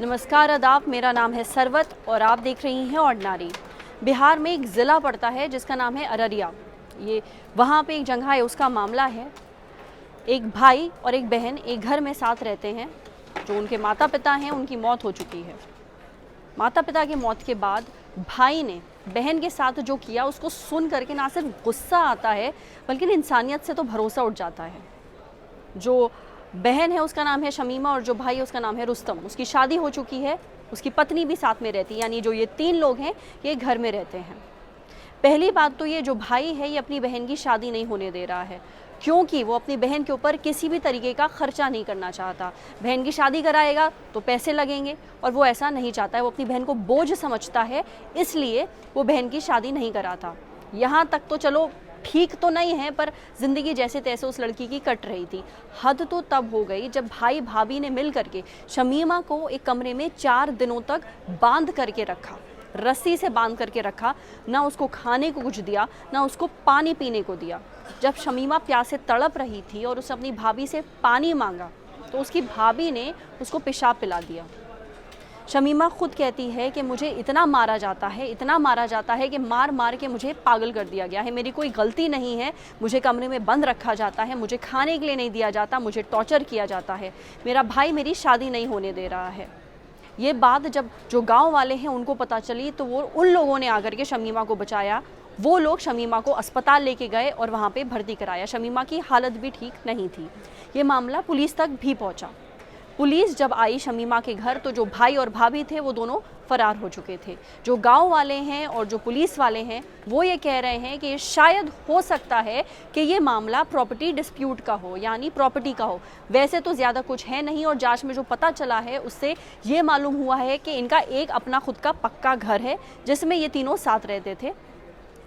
नमस्कार आदाब, मेरा नाम है सरवत और आप देख रही हैं ऑर्डिनरी। बिहार में एक ज़िला पड़ता है जिसका नाम है अररिया। ये वहाँ पे एक जगह है, उसका मामला है। एक भाई और एक बहन एक घर में साथ रहते हैं। जो उनके माता पिता हैं उनकी मौत हो चुकी है। माता पिता की मौत के बाद भाई ने बहन के साथ जो किया उसको सुन करके ना सिर्फ गुस्सा आता है बल्कि इंसानियत से तो भरोसा उठ जाता है। जो बहन है उसका नाम है शमीमा और जो भाई है उसका नाम है रुस्तम। उसकी शादी हो चुकी है, उसकी पत्नी भी साथ में रहती है, यानी जो ये 3 लोग हैं ये घर में रहते हैं। पहली बात तो ये जो भाई है ये अपनी बहन की शादी नहीं होने दे रहा है क्योंकि वो अपनी बहन के ऊपर किसी भी तरीके का खर्चा नहीं करना चाहता। बहन की शादी कराएगा तो पैसे लगेंगे और वो ऐसा नहीं चाहता है। वो अपनी बहन को बोझ समझता है, इसलिए वो बहन की शादी नहीं कराता। यहाँ तक तो चलो ठीक तो नहीं है, पर ज़िंदगी जैसे तैसे उस लड़की की कट रही थी। हद तो तब हो गई जब भाई भाभी ने मिल करके शमीमा को एक कमरे में 4 दिनों तक बांध करके रखा, रस्सी से बांध करके रखा। ना उसको खाने को कुछ दिया, ना उसको पानी पीने को दिया। जब शमीमा प्यासे तड़प रही थी और उसने अपनी भाभी से पानी मांगा तो उसकी भाभी ने उसको पेशाब पिला दिया। शमीमा खुद कहती है कि मुझे इतना मारा जाता है, इतना मारा जाता है कि मार मार के मुझे पागल कर दिया गया है। मेरी कोई गलती नहीं है, मुझे कमरे में बंद रखा जाता है, मुझे खाने के लिए नहीं दिया जाता, मुझे टॉर्चर किया जाता है। मेरा भाई मेरी शादी नहीं होने दे रहा है। ये बात जब जो गांव वाले हैं उनको पता चली तो वो उन लोगों ने आकर के शमीमा को बचाया। वो लोग शमीमा को अस्पताल लेके गए और वहाँ पे भर्ती कराया। शमीमा की हालत भी ठीक नहीं थी। ये मामला पुलिस तक भी पहुँचा। पुलिस जब आई शमीमा के घर तो जो भाई और भाभी थे वो दोनों फरार हो चुके थे। जो गांव वाले हैं और जो पुलिस वाले हैं वो ये कह रहे हैं कि शायद हो सकता है कि ये मामला प्रॉपर्टी डिस्प्यूट का हो, यानी प्रॉपर्टी का हो। वैसे तो ज़्यादा कुछ है नहीं और जांच में जो पता चला है उससे ये मालूम हुआ है कि इनका एक अपना खुद का पक्का घर है जिसमें ये तीनों साथ रहते थे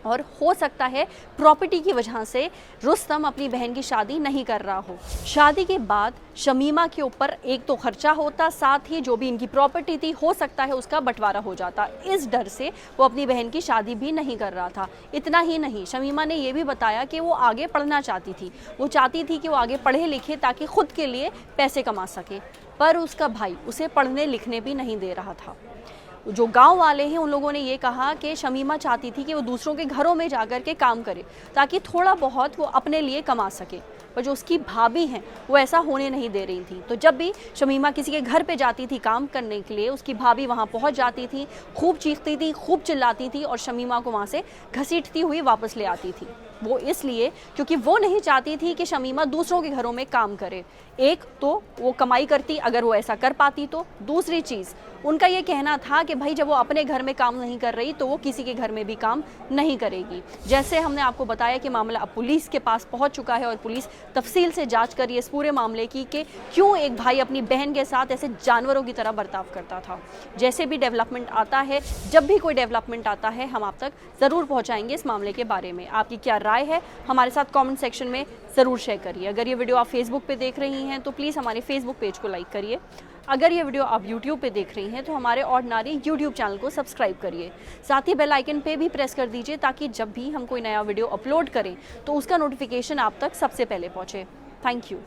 और हो सकता है प्रॉपर्टी की वजह से रुस्तम अपनी बहन की शादी नहीं कर रहा हो। शादी के बाद शमीमा के ऊपर एक तो खर्चा होता, साथ ही जो भी इनकी प्रॉपर्टी थी हो सकता है उसका बंटवारा हो जाता। इस डर से वो अपनी बहन की शादी भी नहीं कर रहा था। इतना ही नहीं, शमीमा ने ये भी बताया कि वो आगे पढ़ना चाहती थी। वो चाहती थी कि वो आगे पढ़े लिखे ताकि खुद के लिए पैसे कमा सके, पर उसका भाई उसे पढ़ने लिखने भी नहीं दे रहा था। जो गांव वाले हैं उन लोगों ने ये कहा कि शमीमा चाहती थी कि वो दूसरों के घरों में जाकर के काम करे ताकि थोड़ा बहुत वो अपने लिए कमा सके, पर जो उसकी भाभी हैं वो ऐसा होने नहीं दे रही थी। तो जब भी शमीमा किसी के घर पे जाती थी काम करने के लिए, उसकी भाभी वहाँ पहुँच जाती थी, खूब चीखती थी, खूब चिल्लाती थी और शमीमा को वहाँ से घसीटती हुई वापस ले आती थी। वो इसलिए क्योंकि वो नहीं चाहती थी कि शमीमा दूसरों के घरों में काम करे। एक तो वो कमाई करती अगर वो ऐसा कर पाती तो, दूसरी चीज़ उनका ये कहना था कि भाई जब वो अपने घर में काम नहीं कर रही तो वो किसी के घर में भी काम नहीं करेगी। जैसे हमने आपको बताया कि मामला अब पुलिस के पास पहुंच चुका है और पुलिस तफसील से जांच कर रही है इस पूरे मामले की कि क्यों एक भाई अपनी बहन के साथ ऐसे जानवरों की तरह बर्ताव करता था। जैसे भी डेवलपमेंट आता है, जब भी कोई डेवलपमेंट आता है, हम आप तक ज़रूर पहुँचाएंगे इस मामले के बारे में। आपकी क्या राय है हमारे साथ कॉमेंट सेक्शन में ज़रूर शेयर करिए। अगर ये वीडियो आप फेसबुक पे देख रही हैं तो प्लीज़ हमारे फेसबुक पेज को लाइक करिए। अगर ये वीडियो आप YouTube पे देख रही हैं तो हमारे ऑर्डिनरी YouTube चैनल को सब्सक्राइब करिए। साथ ही बेल आइकन पे भी प्रेस कर दीजिए ताकि जब भी हम कोई नया वीडियो अपलोड करें तो उसका नोटिफिकेशन आप तक सबसे पहले पहुंचे। Thank you.